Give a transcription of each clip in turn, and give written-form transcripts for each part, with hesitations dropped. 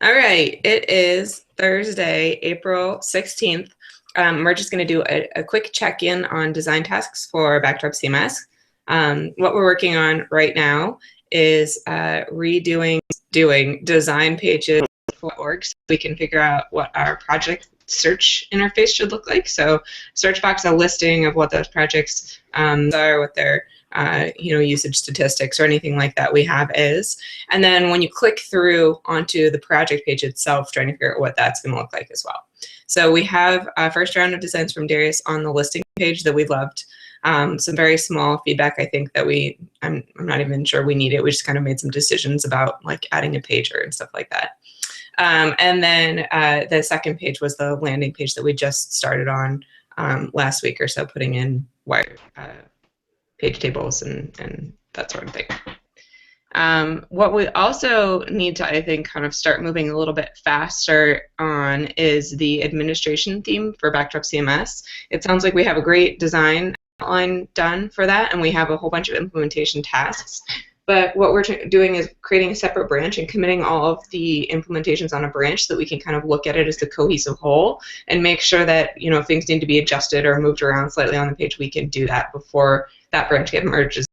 All right, it is Thursday, April 16th. We're just going to do a quick check-in on design tasks for Backdrop CMS. What we're working on right now is redoing design pages for orgs so we can figure out what our project search interface should look like. So search box a listing of what those projects are, what their usage statistics or anything like that we have is. And then when you click through onto the project page itself, trying to figure out what that's going to look like as well. So we have a first round of designs from Darius on the listing page that we loved. Some very small feedback, I think, that I'm not even sure we need it. We just kind of made some decisions about like adding a pager and stuff like that. And then the second page was the landing page that we just started on last week or so, putting in wired page tables and that sort of thing. What we also need to, I think, kind of start moving a little bit faster on is the administration theme for Backdrop CMS. It sounds like we have a great design outline done for that, and we have a whole bunch of implementation tasks. But what we're doing is creating a separate branch and committing all of the implementations on a branch so that we can kind of look at it as the cohesive whole and make sure that, if things need to be adjusted or moved around slightly on the page, we can do that before that branch gets merged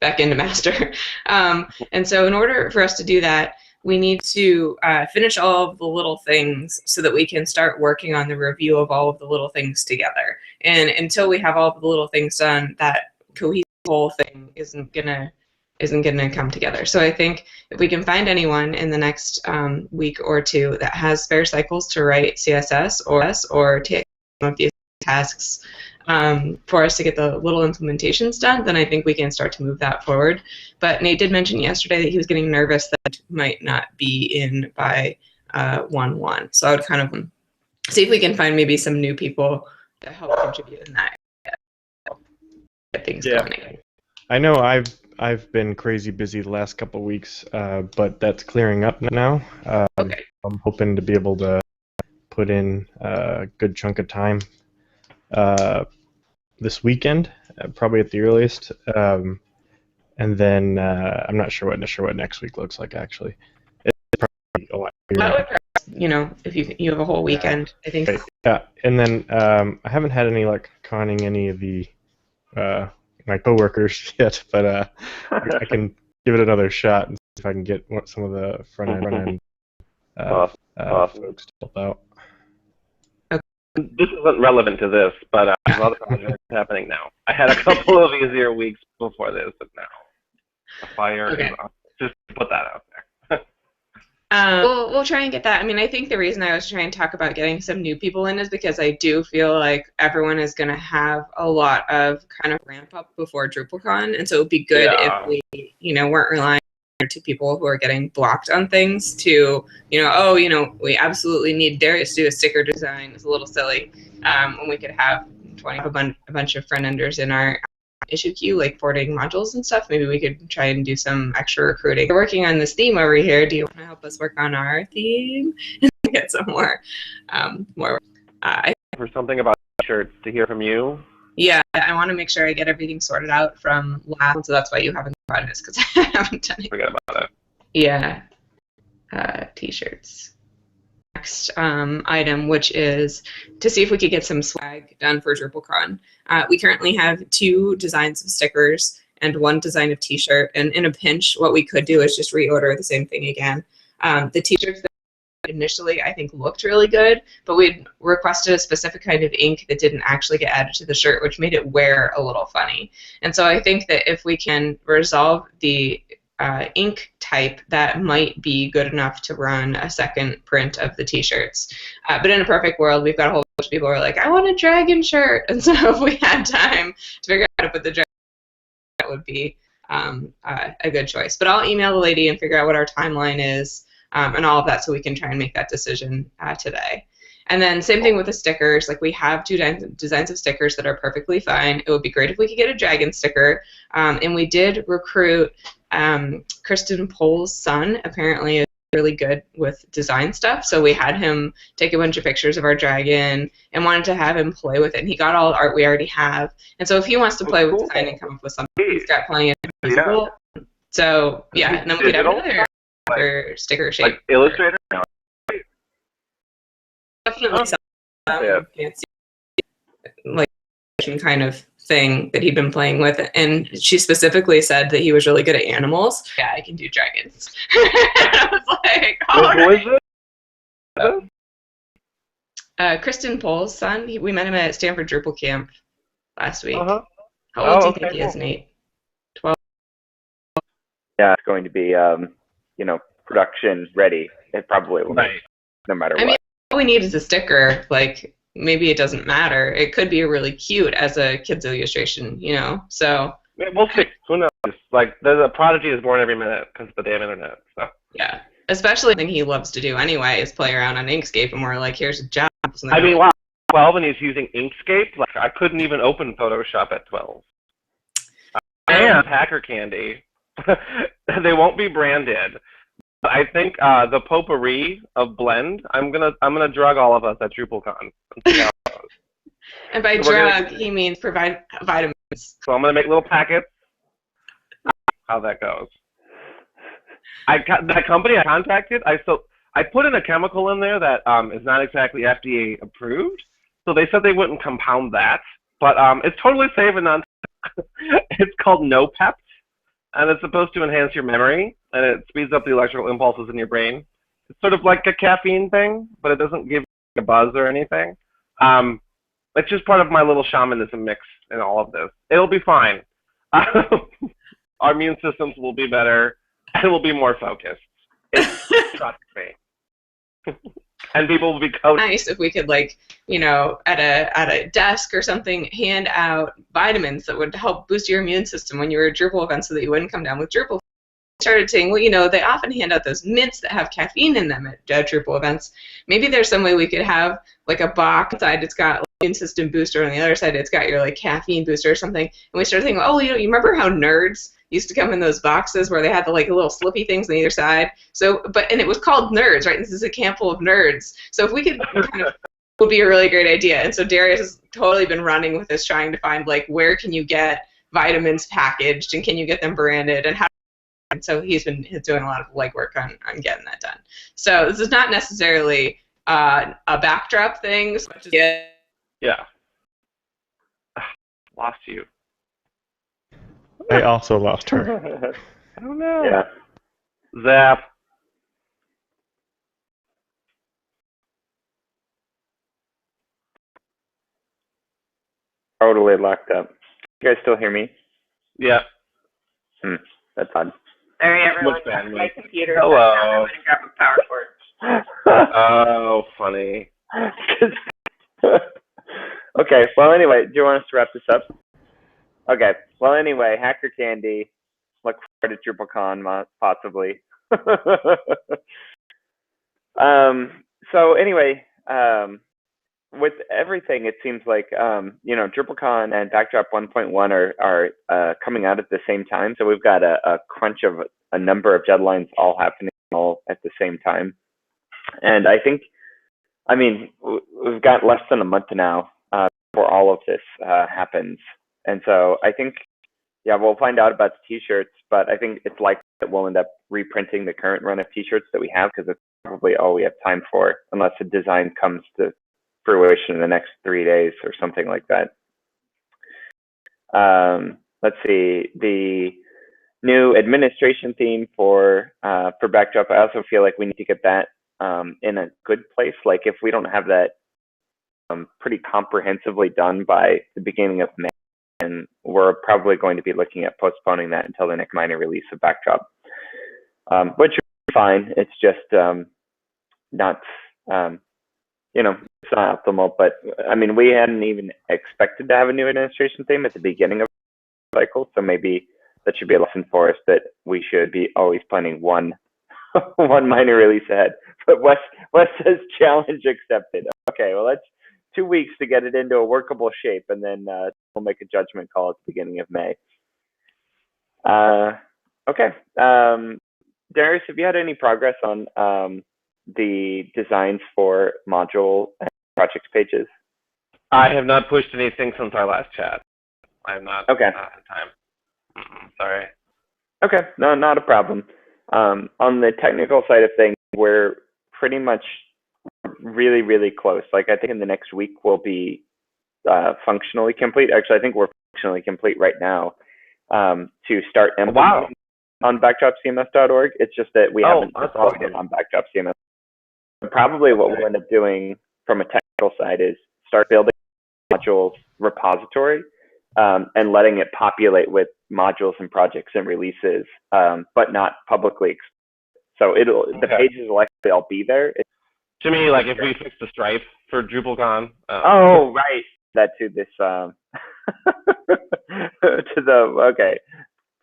back into master. And so in order for us to do that, we need to finish all of the little things so that we can start working on the review of all of the little things together. And until we have all of the little things done, that cohesive whole thing isn't gonna come together. So I think if we can find anyone in the next week or two that has spare cycles to write CSS or take some of these tasks for us to get the little implementations done, then I think we can start to move that forward. But Nate did mention yesterday that he was getting nervous that it might not be in by 1/1. So I would kind of see if we can find maybe some new people to help contribute in that. Get things going again. I know I've been crazy busy the last couple of weeks, but that's clearing up now. Okay. I'm hoping to be able to put in a good chunk of time this weekend, probably at the earliest, and then I'm not sure what next week looks like actually. It's probably a lot. If you have a whole weekend, I think. Right. Yeah, and then I haven't had any luck conning any of the my coworkers yet, but I can give it another shot and see if I can get some of the front end folks to help out. This isn't relevant to this, but a lot of projects happening now. I had a couple of easier weeks before this, but now the fire is on. Just put that out there. We'll try and get that. I mean, I think the reason I was trying to talk about getting some new people in is because I do feel like everyone is going to have a lot of kind of ramp up before DrupalCon, and so it would be good if we, weren't relying on 2 people who are getting blocked on things to, we absolutely need Darius to do a sticker design. It's a little silly when we could have a bunch of front enders in our issue queue, like forwarding modules and stuff. Maybe we could try and do some extra recruiting. We're working on this theme over here. Do you want to help us work on our theme? Get some more. For something about shirts to hear from you. Yeah, I want to make sure I get everything sorted out from last, so that's why you haven't gotten this, because I haven't done it. Forget about that. Yeah. T-shirts. Next item, which is to see if we could get some swag done for DrupalCon. We currently have 2 designs of stickers and 1 design of t-shirt, and in a pinch, what we could do is just reorder the same thing again. The t-shirts that initially I think looked really good, but we'd requested a specific kind of ink that didn't actually get added to the shirt, which made it wear a little funny. And so I think that if we can resolve the ink type, that might be good enough to run a second print of the t-shirts. But in a perfect world, we've got a whole bunch of people who are like, I want a dragon shirt. And so if we had time to figure out how to put the dragon, that would be a good choice. But I'll email the lady and figure out what our timeline is and all of that so we can try and make that decision today. And then same thing with the stickers. Like, we have 2 designs of stickers that are perfectly fine. It would be great if we could get a dragon sticker. And we did recruit Kristen Pohl's son. Apparently is really good with design stuff. So we had him take a bunch of pictures of our dragon and wanted to have him play with it. And he got all the art we already have. And so if he wants to play with design and come up with something, he's got plenty of people. So yeah, and then we could have Digital? another for sticker shape. Like Illustrator? No. Definitely some Yeah. fancy like kind of thing that he'd been playing with, and she specifically said that he was really good at animals. Yeah, I can do dragons. I was like, Who is it? Kristen Pohl's son. We met him at Stanford Drupal Camp last week. Uh-huh. How old do you okay, think he is, cool. Nate? 12. Yeah, it's going to be, production ready. It probably will, Right. no matter I mean, what. all we need is a sticker. Like, maybe it doesn't matter. It could be really cute as a kid's illustration, So Yeah, we'll see. Who knows? Like, there's a prodigy is born every minute because of the damn internet. So. yeah, especially the thing he loves to do anyway is play around on Inkscape, and we're like, here's a job. I mean, wow, 12 and he's using Inkscape? Like, I couldn't even open Photoshop at 12. And Hacker Candy. They won't be branded. But I think the potpourri of blend, I'm gonna drug all of us at DrupalCon. And by So drug, he means provide vitamins. So I'm gonna make little packets. How that goes. That company I contacted, I put in a chemical in there that is not exactly FDA approved. So they said they wouldn't compound that, but it's totally safe and non. It's called NoPep, and it's supposed to enhance your memory, and it speeds up the electrical impulses in your brain. It's sort of like a caffeine thing, but it doesn't give you a buzz or anything. It's just part of my little shamanism mix in all of this. It'll be fine. Our immune systems will be better, and we'll be more focused. Trust me. And people will be nice if we could, like, at a desk or something, hand out vitamins that would help boost your immune system when you were at Drupal events so that you wouldn't come down with Drupal. Started saying, well, they often hand out those mints that have caffeine in them at Drupal events. Maybe there's some way we could have like a box inside. It's got like, immune system booster, on the other side it's got your like caffeine booster or something. And we started thinking, oh, you remember how nerds used to come in those boxes where they had the like little slippy things on either side? So, and it was called Nerds, right? This is a camp full of nerds. So if we could kind of, would be a really great idea. And so Darius has totally been running with this, trying to find like where can you get vitamins packaged and can you get them branded and how. And so he's doing a lot of legwork on getting that done. So this is not necessarily a backdrop thing. So Yeah. Lost you. I also lost her. I don't know. Yeah. Zap. Totally locked up. You guys still hear me? Yeah. That's odd. Sorry, everyone. Looks bad, My mate. computer. Hello. I went and grabbed a power cord. Oh, funny. Okay, well, anyway, do you want us to wrap this up? Okay, well, anyway, Hacker Candy, look forward to DrupalCon, possibly. So anyway, with everything, it seems like, DrupalCon and Backdrop 1.1 are coming out at the same time, so we've got a crunch of a number of deadlines all happening all at the same time. And we've got less than a month now before all of this happens. And so I think, yeah, we'll find out about the t-shirts, but I think it's likely that we'll end up reprinting the current run of t-shirts that we have because it's probably all we have time for, unless a design comes to fruition in the next 3 days or something like that. Let's see, the new administration theme for Backdrop, I also feel like we need to get that in a good place. Like if we don't have that pretty comprehensively done by the beginning of May, and we're probably going to be looking at postponing that until the next minor release of Backdrop, which is fine. It's just not, it's not optimal. But I mean, we hadn't even expected to have a new administration theme at the beginning of the cycle, so maybe that should be a lesson for us that we should be always planning one minor release ahead. But Wes says challenge accepted. Okay, well that's 2 weeks to get it into a workable shape, and then we'll make a judgment call at the beginning of May. Okay, Darius, have you had any progress on the designs for module and project pages? I have not pushed anything since our last chat. I have not Okay. had time. Sorry. Okay, no, not a problem. On the technical side of things, we're pretty much really, really close. Like I think in the next week we'll be functionally complete. Actually, I think we're functionally complete right now to start implementing on backdropcms.org. It's just that we haven't deployed it on Backdrop CMS. Probably what we'll end up doing from a technical side is start building modules repository and letting it populate with modules and projects and releases, but not publicly. So the pages will actually all be there. To me, like if we fix the Stripe for DrupalCon. Oh, right. That to this to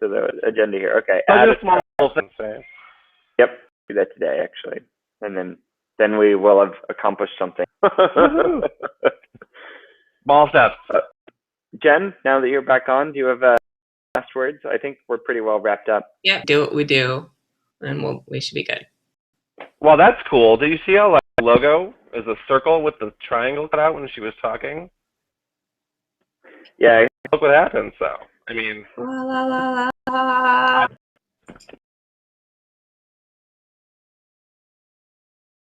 the agenda here. Okay. Add a small thing. Yep. Do that today actually, and then we will have accomplished something. Small steps. Jen, now that you're back on, do you have last words? I think we're pretty well wrapped up. Yeah, do what we do, and we should be good. Well, that's cool. Did you see how the logo is a circle with the triangle cut out when she was talking? Yeah. Look what happened. So, I mean. La, la, la, la.